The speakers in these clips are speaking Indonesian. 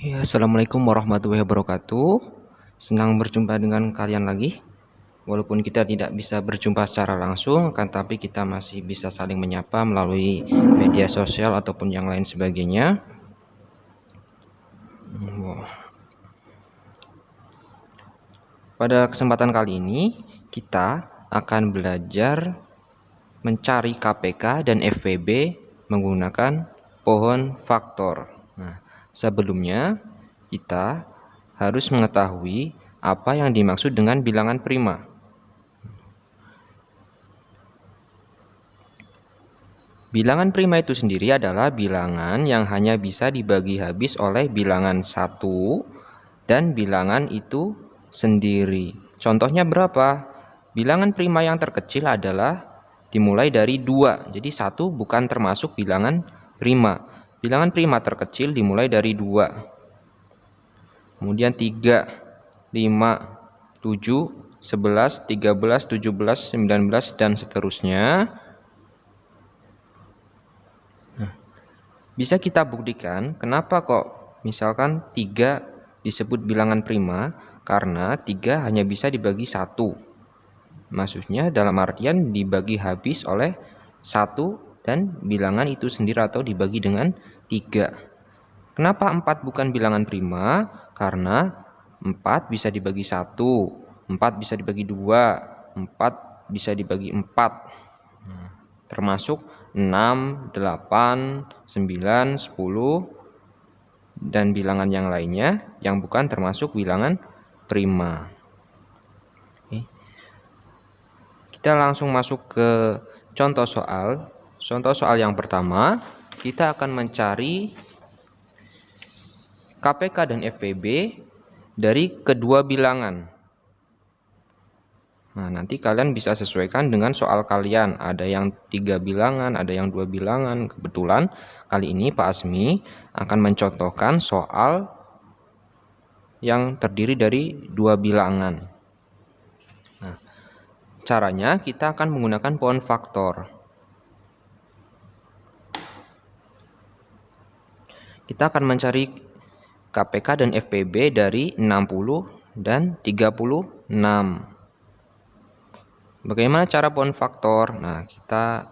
Ya, Assalamualaikum warahmatullahi wabarakatuh. Senang berjumpa dengan kalian lagi. Walaupun kita tidak bisa berjumpa secara langsung, kan tapi kita masih bisa saling menyapa melalui media sosial ataupun yang lain sebagainya. Pada kesempatan kali ini, kita akan belajar mencari KPK dan FPB menggunakan pohon faktor. Nah, sebelumnya kita harus mengetahui apa yang dimaksud dengan bilangan prima. Bilangan prima itu sendiri adalah bilangan yang hanya bisa dibagi habis oleh bilangan 1 dan bilangan itu sendiri. Contohnya berapa? Bilangan prima yang terkecil adalah dimulai dari 2. Jadi 1 bukan termasuk bilangan prima. Bilangan prima terkecil dimulai dari 2. Kemudian 3, 5, 7, 11, 13, 17, 19, dan seterusnya. Nah, bisa kita buktikan kenapa kok misalkan 3 disebut bilangan prima, karena 3 hanya bisa dibagi 1. Maksudnya dalam artian dibagi habis oleh 1 dan bilangan itu sendiri atau dibagi dengan 3. Kenapa 4 bukan bilangan prima? Karena 4 bisa dibagi 1, 4 bisa dibagi 2, 4 bisa dibagi 4. Termasuk 6, 8, 9, 10, dan bilangan yang lainnya yang bukan termasuk bilangan prima. Oke. Kita langsung masuk ke contoh soal. Contoh soal yang pertama, kita akan mencari KPK dan FPB dari kedua bilangan. Nah, nanti kalian bisa sesuaikan dengan soal kalian. Ada yang 3 bilangan, ada yang 2 bilangan. Kebetulan kali ini Pak Asmi akan mencontohkan soal yang terdiri dari 2 bilangan. Nah, caranya kita akan menggunakan pohon faktor. Kita akan mencari KPK dan FPB dari 60 dan 36. Bagaimana cara pohon faktor? Nah, kita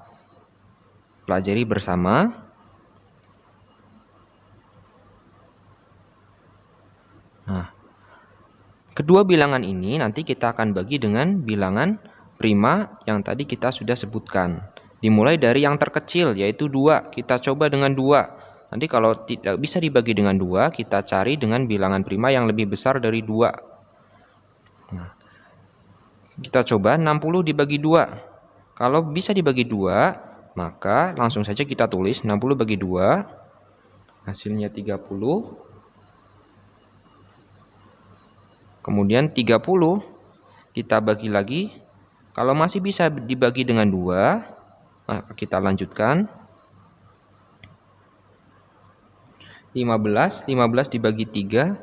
pelajari bersama. Nah, kedua bilangan ini nanti kita akan bagi dengan bilangan prima yang tadi kita sudah sebutkan. Dimulai dari yang terkecil yaitu 2. Kita coba dengan 2. Nanti kalau tidak bisa dibagi dengan 2, kita cari dengan bilangan prima yang lebih besar dari 2. Nah, kita coba 60 dibagi 2. Kalau bisa dibagi 2, maka langsung saja kita tulis 60 bagi 2. Hasilnya 30. Kemudian 30 kita bagi lagi. Kalau masih bisa dibagi dengan 2, maka kita lanjutkan. 15 dibagi 3.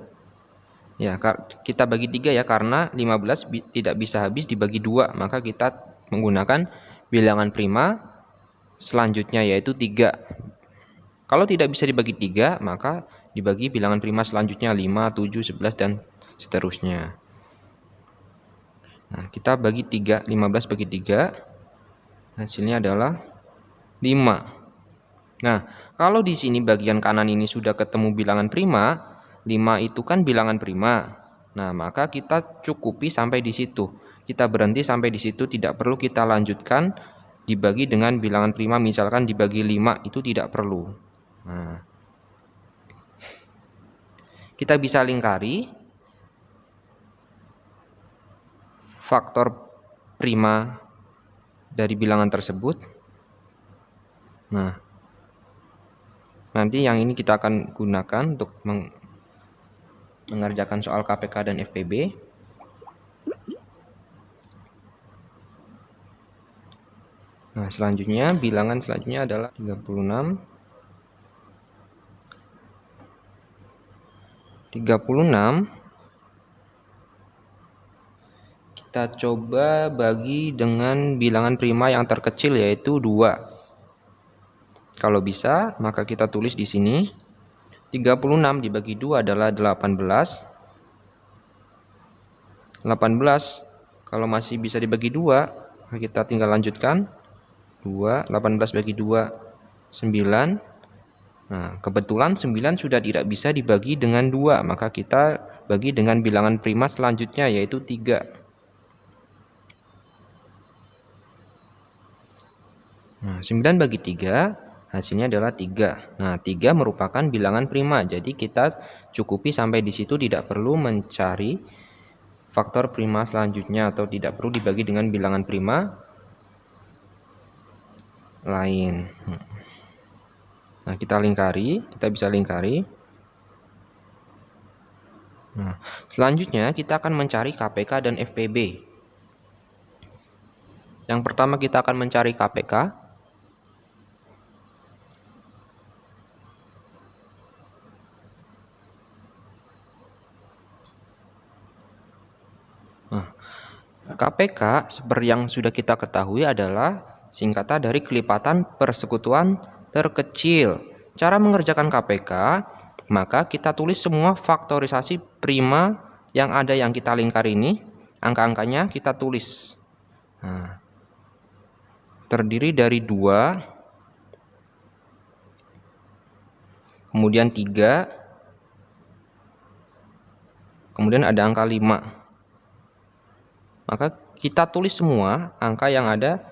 Ya, kita bagi 3 ya, karena 15 tidak bisa habis dibagi 2, maka kita menggunakan bilangan prima selanjutnya yaitu 3. Kalau tidak bisa dibagi 3, maka dibagi bilangan prima selanjutnya 5, 7, 11, dan seterusnya. Nah, kita bagi 3, 15 bagi 3, hasilnya adalah 5. Nah, kalau di sini bagian kanan ini sudah ketemu bilangan prima, 5 itu kan bilangan prima. Nah, maka kita cukupi sampai di situ. Kita berhenti sampai di situ, tidak perlu kita lanjutkan dibagi dengan bilangan prima, misalkan dibagi 5, itu tidak perlu. Nah, kita bisa lingkari faktor prima dari bilangan tersebut. Nah, nanti yang ini kita akan gunakan untuk mengerjakan soal KPK dan FPB. Nah, selanjutnya bilangan selanjutnya adalah 36. 36 kita coba bagi dengan bilangan prima yang terkecil yaitu 2. Kalau bisa, maka kita tulis di sini 36 dibagi 2 adalah 18. 18 kalau masih bisa dibagi 2, kita tinggal lanjutkan. 2, 18 bagi 2, 9. Nah, kebetulan 9 sudah tidak bisa dibagi dengan 2, maka kita bagi dengan bilangan prima selanjutnya, yaitu 3. Nah, 9 bagi 3, hasilnya adalah 3. Nah, 3 merupakan bilangan prima, jadi kita cukupi sampai di situ, tidak perlu mencari faktor prima selanjutnya atau tidak perlu dibagi dengan bilangan prima lain. Nah, kita bisa lingkari. Nah, selanjutnya kita akan mencari KPK dan FPB. Yang pertama kita akan mencari KPK. Nah, KPK seperti yang sudah kita ketahui adalah singkatan dari kelipatan persekutuan terkecil. Cara mengerjakan KPK, maka kita tulis semua faktorisasi prima yang ada yang kita lingkar ini, angka-angkanya kita tulis. Nah, terdiri dari 2, kemudian 3, kemudian ada angka 5. Maka kita tulis semua angka yang ada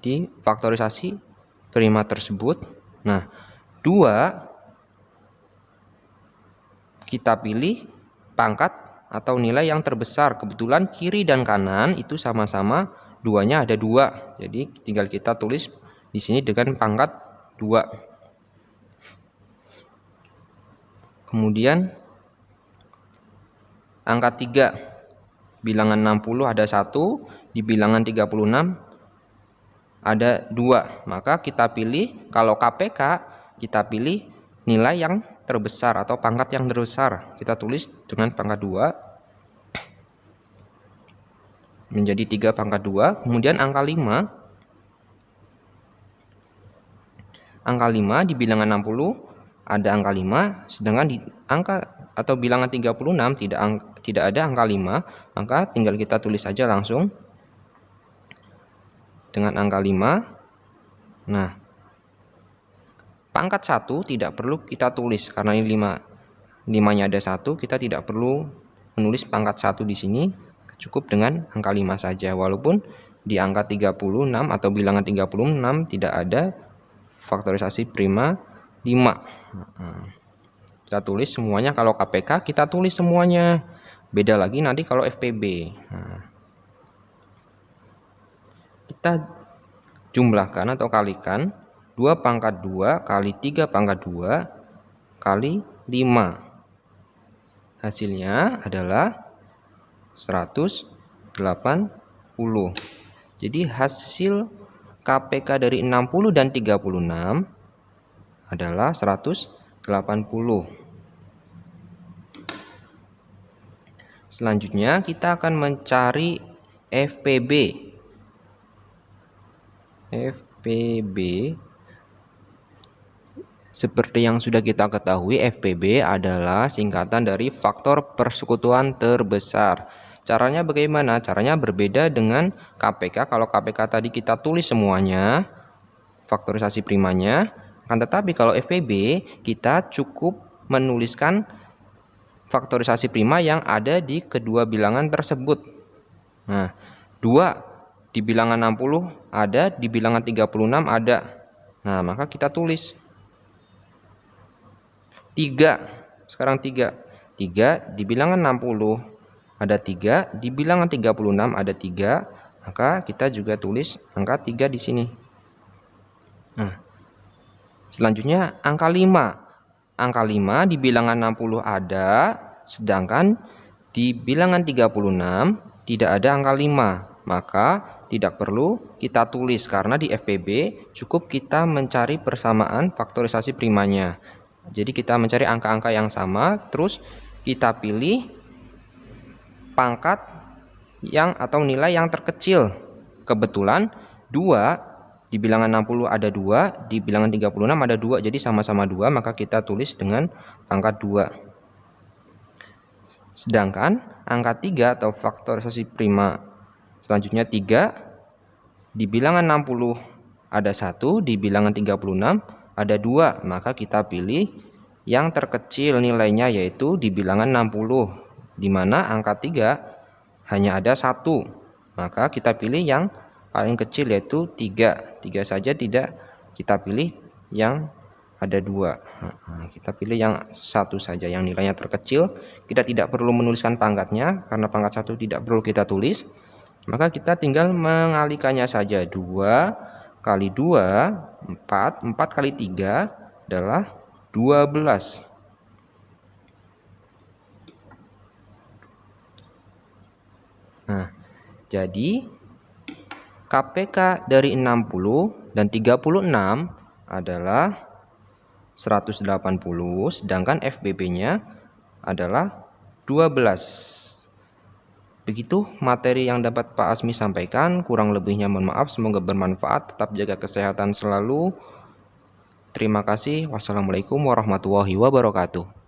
di faktorisasi prima tersebut. Nah, 2 kita pilih pangkat atau nilai yang terbesar. Kebetulan kiri dan kanan itu sama-sama 2-nya ada 2. Jadi tinggal kita tulis di sini dengan pangkat 2. Kemudian angka 3, bilangan 60 ada 1, di bilangan 36 ada 2. Maka kita pilih, kalau KPK kita pilih nilai yang terbesar atau pangkat yang terbesar. Kita tulis dengan pangkat 2 menjadi 3 pangkat 2. Kemudian angka 5. Angka 5 di bilangan 60 ada angka 5, sedangkan di angka atau bilangan 36 tidak ada angka 5, maka tinggal kita tulis saja langsung dengan angka 5. Nah, pangkat 1 tidak perlu kita tulis karena ini 5-nya ada 1, kita tidak perlu menulis pangkat 1 di sini, cukup dengan angka 5 saja. Walaupun di angka 36 atau bilangan 36 tidak ada faktorisasi prima 5. Kita tulis semuanya. Kalau KPK kita tulis semuanya. Beda lagi nanti kalau FPB. Kita jumlahkan atau kalikan 2 pangkat 2 kali 3 pangkat 2 kali 5. Hasilnya adalah 180. Jadi hasil KPK dari 60 dan 36 adalah 180. Selanjutnya kita akan mencari FPB. FPB seperti yang sudah kita ketahui, FPB adalah singkatan dari faktor persekutuan terbesar. Caranya bagaimana? Caranya berbeda dengan KPK. Kalau KPK tadi kita tulis semuanya, faktorisasi primanya. Akan tetapi kalau FPB, kita cukup menuliskan faktorisasi prima yang ada di kedua bilangan tersebut. Nah, 2 di bilangan 60 ada, di bilangan 36 ada. Nah, maka kita tulis 3. Sekarang 3 di bilangan 60 ada 3, di bilangan 36 ada 3, maka kita juga tulis angka 3 di sini. Nah, selanjutnya angka 5. Angka 5 di bilangan 60 ada, sedangkan di bilangan 36 tidak ada angka 5. Maka tidak perlu kita tulis karena di FPB cukup kita mencari persamaan faktorisasi primanya. Jadi kita mencari angka-angka yang sama, terus kita pilih pangkat yang atau nilai yang terkecil. Kebetulan 2 di bilangan 60 ada 2, di bilangan 36 ada 2, jadi sama-sama 2, maka kita tulis dengan pangkat 2. Sedangkan angka 3 atau faktorisasi prima selanjutnya 3, di bilangan 60 ada 1, di bilangan 36 ada 2, maka kita pilih yang terkecil nilainya, yaitu di bilangan 60, di mana angka 3 hanya ada 1, maka kita pilih yang paling kecil yaitu 3. 3 saja tidak, kita pilih yang ada 2. Kita pilih yang 1 saja, yang nilainya terkecil. Kita tidak perlu menuliskan pangkatnya, karena pangkat 1 tidak perlu kita tulis. Maka kita tinggal mengalikannya saja. 2 kali 2, 4. 4 kali 3 adalah 12. Nah, jadi KPK dari 60 dan 36 adalah 180, sedangkan FBB-nya adalah 12. Begitu materi yang dapat Pak Asmi sampaikan, kurang lebihnya mohon maaf, semoga bermanfaat. Tetap jaga kesehatan selalu. Terima kasih. Wassalamualaikum warahmatullahi wabarakatuh.